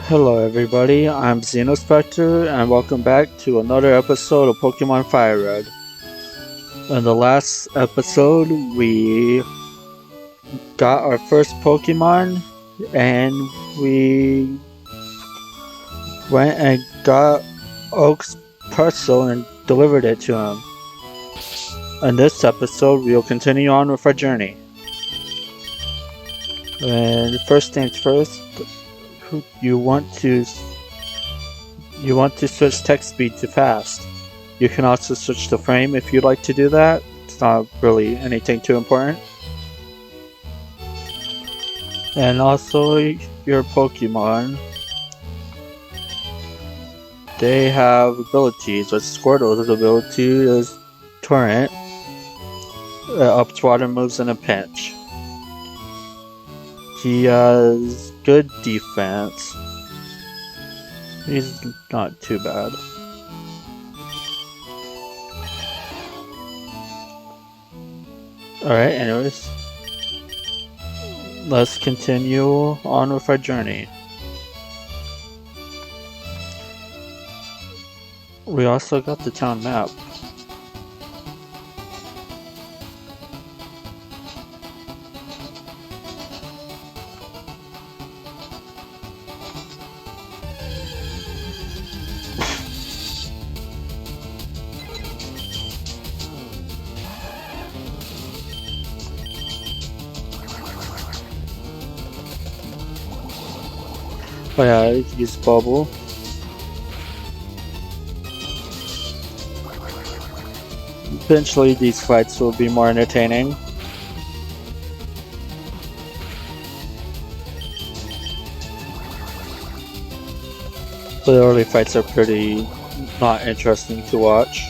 Hello everybody, I'm Xenospectre and welcome back to another episode of Pokemon FireRed. In the last episode, we got our first Pokemon and we went and got Oak's parcel and delivered it to him. In this episode, we'll continue on with our journey. And first things first, you want to switch text speed to fast. You can also switch the frame if you'd like to do that. It's not really anything too important. And also your Pokemon, they have abilities. With Squirtle's ability is Torrent. Ups water moves in a pinch. He has good defense. He's not too bad. Alright, anyways. Let's continue on with our journey. We also got the town map. Oh yeah, use bubble. Eventually these fights will be more entertaining. But the early fights are pretty not interesting to watch.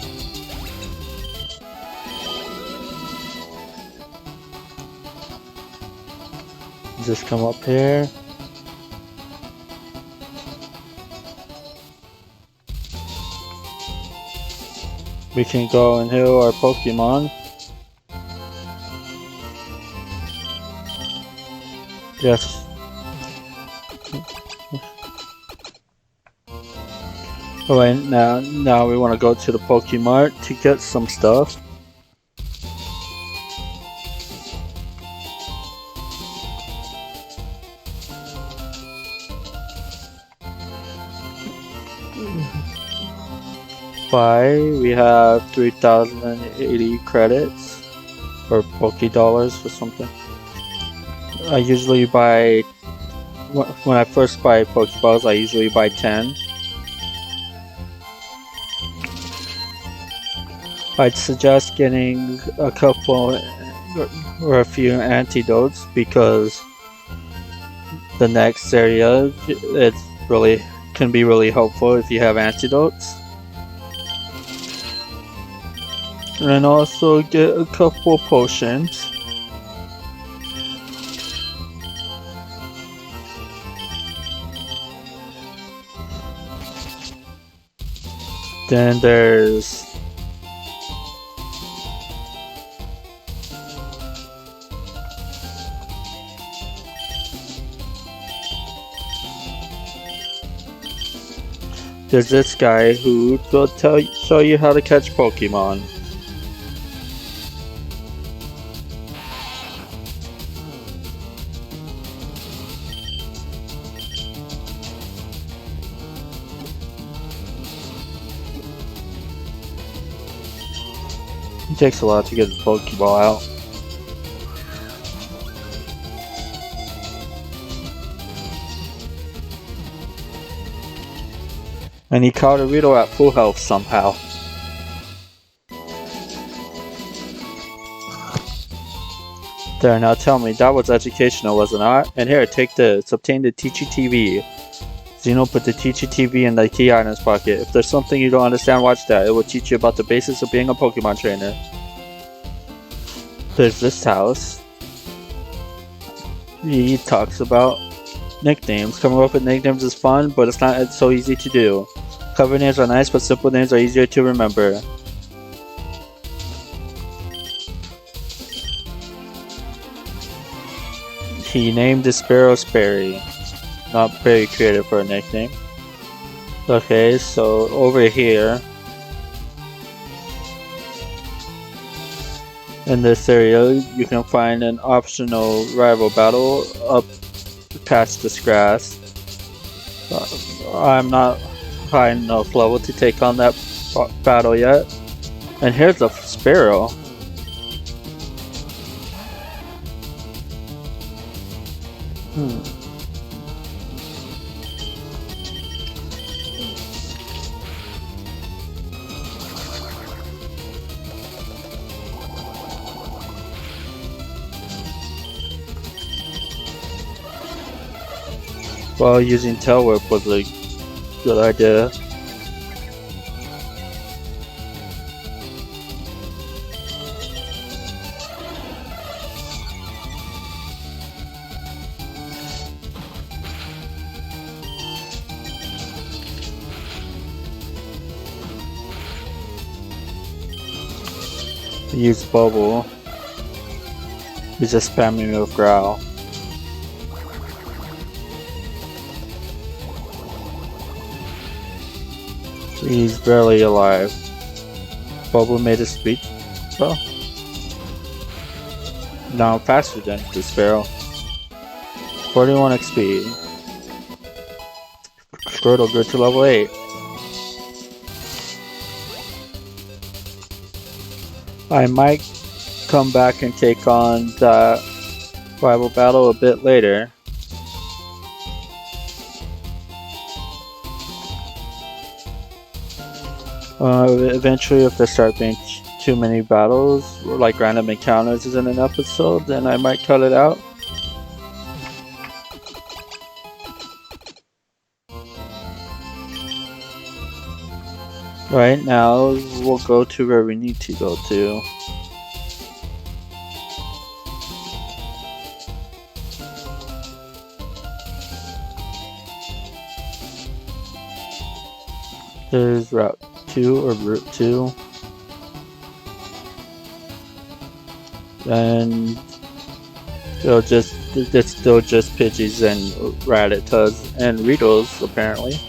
Just come up here. We can go and heal our Pokemon. Yes. Alright, now we want to go to the Pokemart to get some stuff. We have 3,080 credits or Poke Dollars or something. I usually buy, when I first buy Pokeballs, I usually buy 10. I'd suggest getting a couple or a few antidotes because the next area can be really helpful if you have antidotes. And also get a couple potions. Then there's this guy who will show you how to catch Pokemon. It takes a lot to get the Pokeball out. And he caught a Rito at full health somehow. There, now tell me, that was educational, was it not? And here, take this. Obtain the Teachy TV. Zeno put the Teachy TV in the key items pocket. If there's something you don't understand, watch that. It will teach you about the basics of being a Pokemon trainer. There's this house. He talks about nicknames. Coming up with nicknames is fun, but it's not so easy to do. Cover names are nice, but simple names are easier to remember. He named the sparrow Sperry. Not very creative for a nickname. Okay, so over here in this area, you can find an optional rival battle up past this grass. I'm not high enough level to take on that battle yet. And here's a sparrow. Well, using tail whip was a good idea. Use bubble. He's just spamming me with growl. He's barely alive. Bubble made a speed. Well, now faster than the sparrow. 41 XP. Squirtle grew to level 8. I might come back and take on the rival battle a bit later. Eventually, if there start being too many battles, or like random encounters in an episode, then I might cut it out. Right now, we'll go to where we need to go to. There's Route 2 or Route 2. And it's still just Pidgeys and Rattatas and Riddles apparently.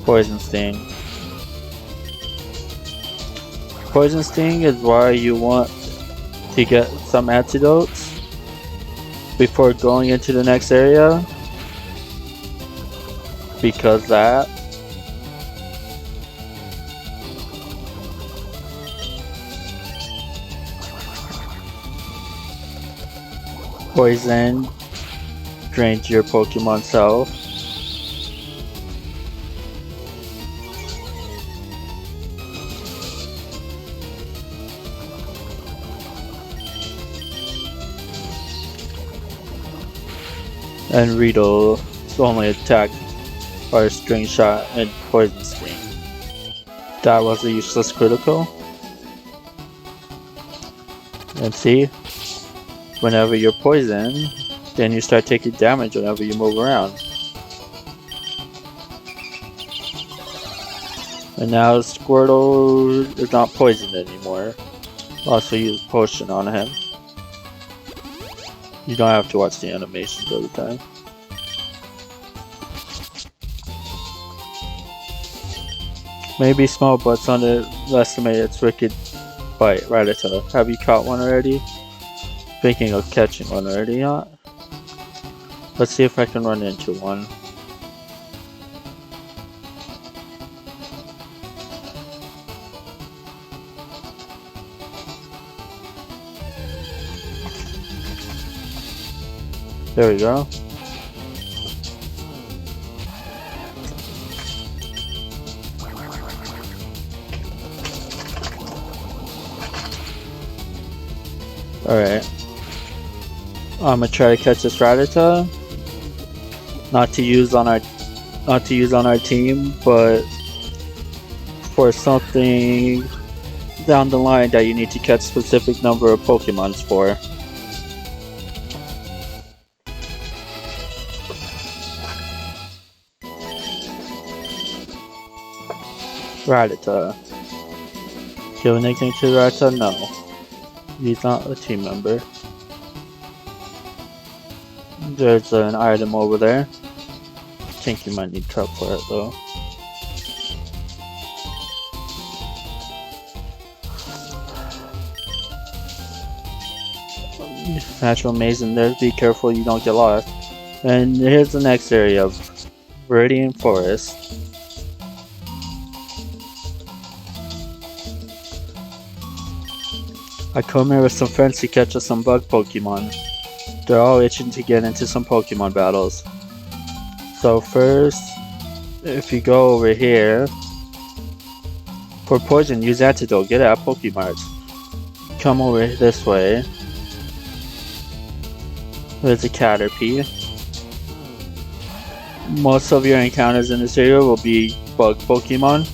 Poison Sting. Poison Sting is why you want to get some antidotes before going into the next area, because that poison drains your Pokemon's health. And Riddle's only attack are String Shot and Poison Sting. That was a useless critical. And see, whenever you're poisoned, then you start taking damage whenever you move around. And now Squirtle is not poisoned anymore. Also use Potion on him. You don't have to watch the animations all the time. Maybe small butts underestimate its wicked bite. Rattata. Have you caught one already? Thinking of catching one already, huh? Let's see if I can run into one. There we go. Alright. I'm gonna try to catch this Rattata. Not to use on our team, but for something down the line that you need to catch a specific number of Pokemons for. Rattata. Give a nickname to Rattata? No. He's not a team member. There's an item over there. I think you might need truck for it though. Natural maze in there. Be careful you don't get lost. And here's the next area of Viridian Forest. I come here with some friends to catch us some bug Pokemon. They're all itching to get into some Pokemon battles. So first, if you go over here, for poison, use antidote. Get it at Pokemart. Come over this way. There's a Caterpie. Most of your encounters in this area will be bug Pokemon.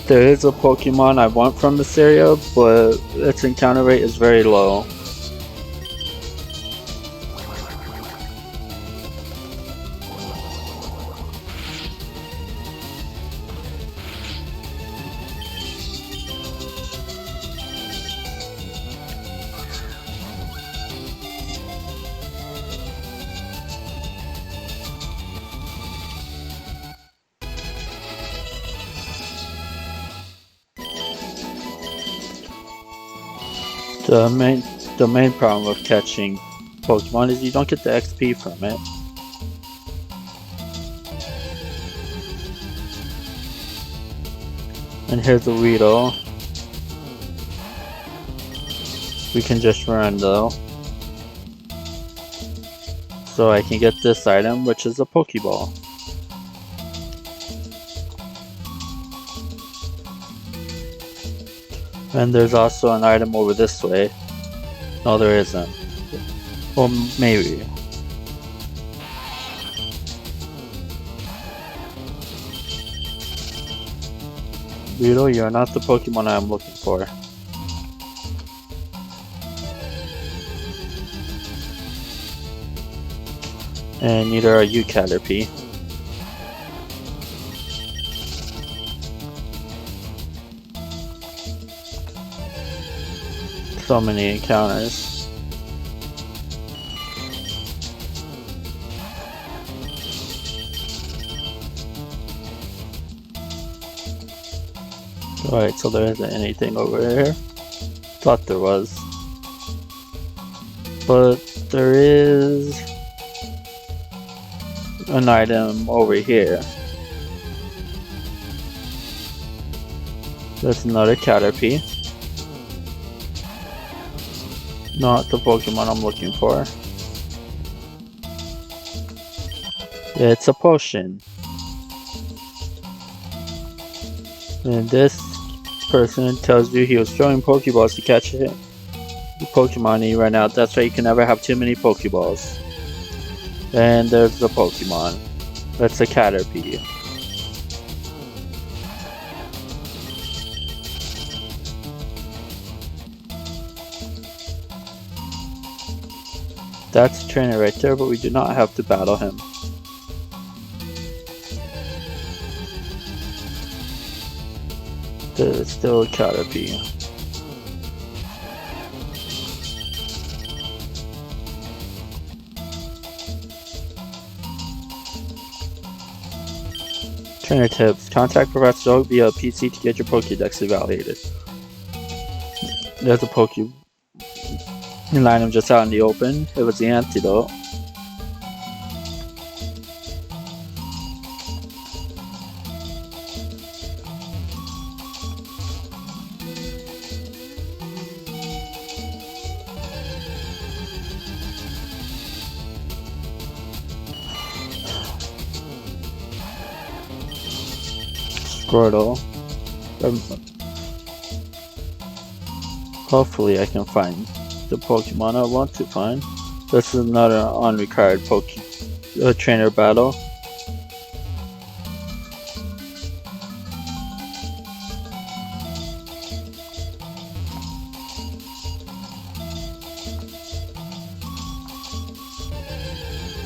There is a Pokemon I want from this area, but its encounter rate is very low. The main problem with catching Pokemon is you don't get the XP from it. And here's a Weedle. We can just run though. So I can get this item, which is a Pokeball. And there's also an item over this way. No, there isn't. Or maybe. Weedle, you're not the Pokemon I'm looking for. And neither are you, Caterpie. So many encounters. Alright, so there isn't anything over here. Thought there was. But there is an item over here. There's another Caterpie. Not the Pokemon I'm looking for. It's a potion. And this person tells you he was throwing Pokeballs to catch it. The Pokemon and he ran out. That's why you can never have too many Pokeballs. And there's the Pokemon. That's a Caterpie. That's a trainer right there, but we do not have to battle him. There's still a Caterpie. Trainer tips. Contact Professor Oak via PC to get your Pokédex evaluated. There's a Poké item just out in the open. It was the antidote. Squirtle. Hopefully I can find the Pokemon I want to find. This is another unrequired trainer battle.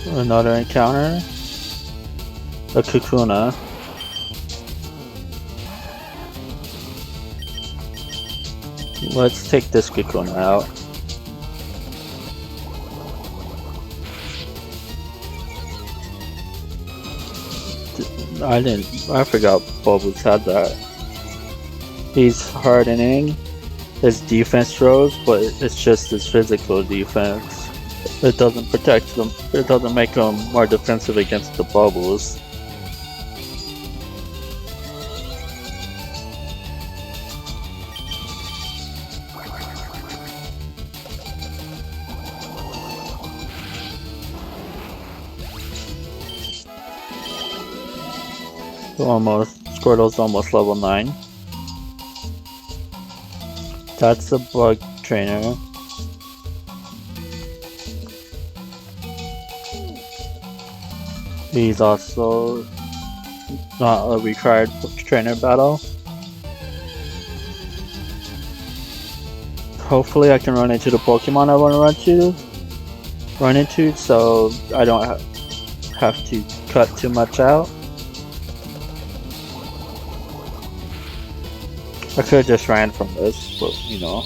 Another encounter. A Kakuna. Let's take this Cocoon out. I forgot Bulbous had that. He's hardening. His defense rose, but it's just his physical defense. It doesn't protect them. It doesn't make him more defensive against the bubbles. Squirtle's almost level 9. That's a bug trainer. He's also not a required trainer battle. Hopefully I can run into the Pokemon I want to run into, so I don't have to cut too much out. I could have just ran from this, but you know.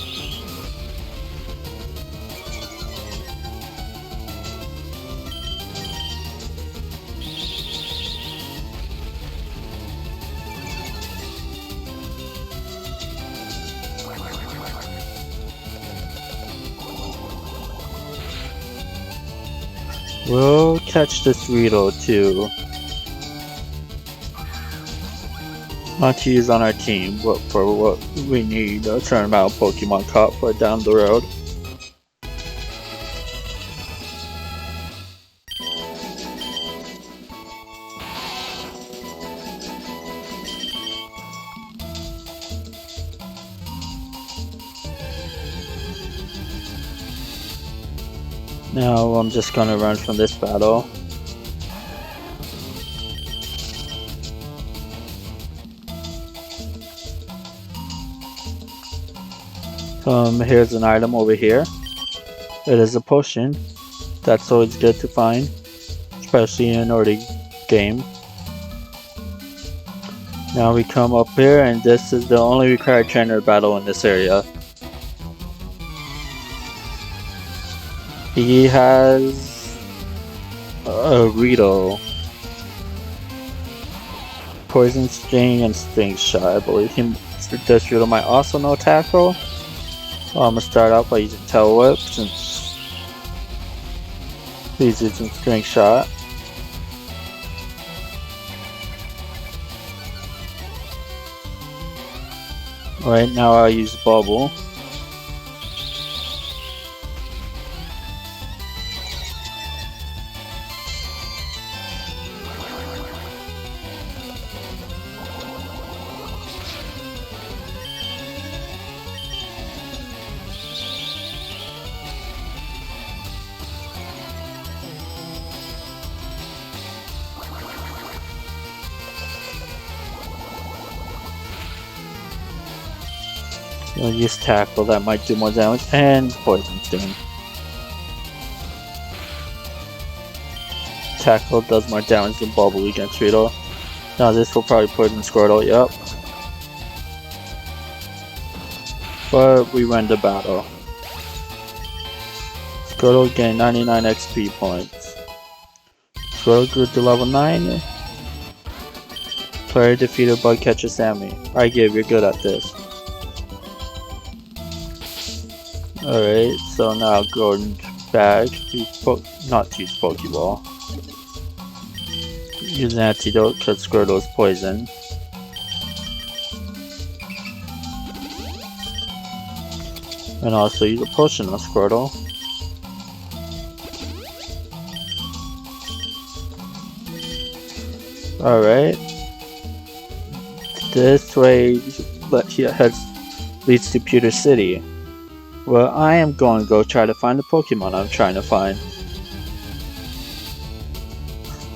We'll catch this Weedle too. Not to use on our team, but for what we need a certain amount of Pokemon caught for down the road. Now I'm just gonna run from this battle. Here's an item over here. It is a potion. That's always good to find, especially in an early game. Now we come up here, and this is the only required trainer battle in this area. He has a Rito, Poison Sting, and Sting Shot. I believe this Rito might also know Tackle. I'm gonna start out by using Tail Whip since he's using Sting Shot. Alright, now I'll use Bubble. I'll use Tackle, that might do more damage, and Poison Sting. Tackle does more damage than Bubble against Rito. Now this will probably Poison Squirtle, yep. But we win the battle. Squirtle gained 99 XP points. Squirtle grew to level 9. Player defeated Bug Catcher Sammy. Alright Gabe, you're good at this. Alright, so now Gordon's bag. Not to use Pokeball. Use an antidote because Squirtle is poison. And also use a potion on Squirtle. Alright. This way leads to Pewter City. Well, I am going to go try to find the Pokemon I'm trying to find.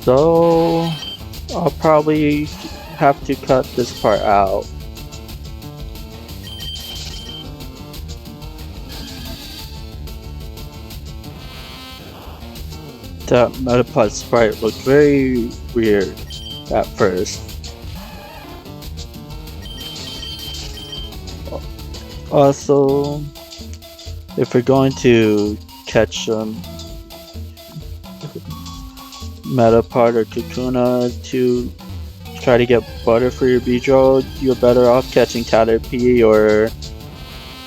So, I'll probably have to cut this part out. That Metapod sprite looked very weird at first. Also, if you're going to catch Metapod or Kakuna to try to get butter for your Beedrill, you're better off catching Caterpie or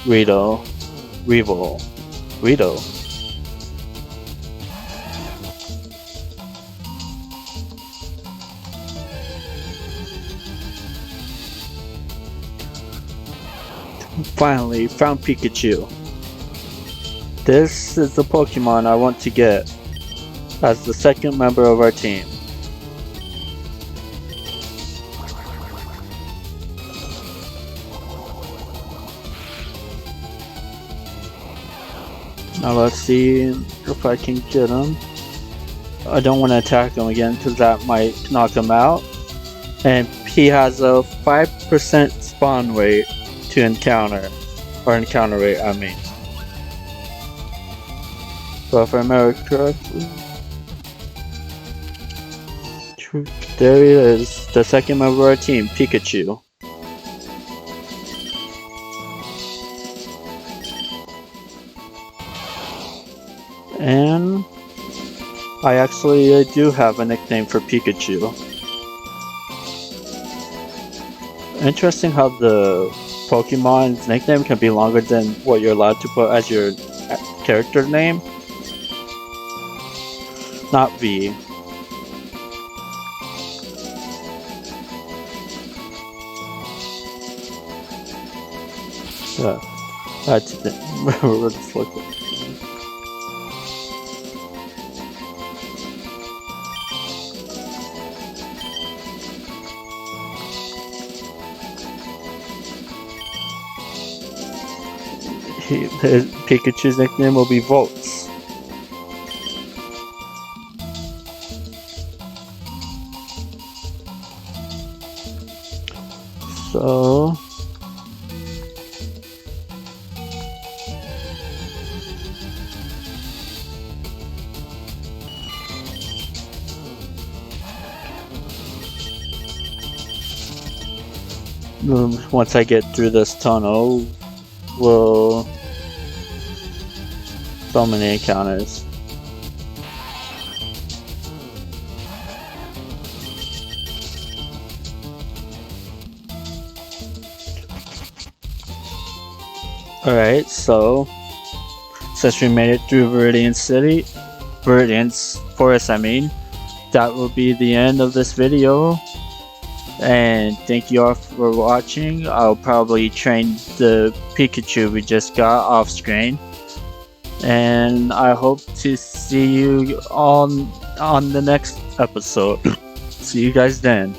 Rito. Finally, found Pikachu. This is the Pokemon I want to get as the second member of our team. Now let's see if I can get him. I don't want to attack him again because that might knock him out. And he has a 5% spawn rate to encounter rate, I mean. So if I remember correctly, there he is, the second member of our team, Pikachu. And I actually do have a nickname for Pikachu. Interesting how the Pokemon's nickname can be longer than what you're allowed to put as your character name. Not V. Yeah, that's it. Let's look. His Pikachu's nickname will be Volts. So once I get through this tunnel, we'll so many encounters. Alright, so since we made it through Viridian's Forest, I mean, that will be the end of this video. And thank you all for watching. I'll probably train the Pikachu we just got off screen. And I hope to see you on the next episode. See you guys then.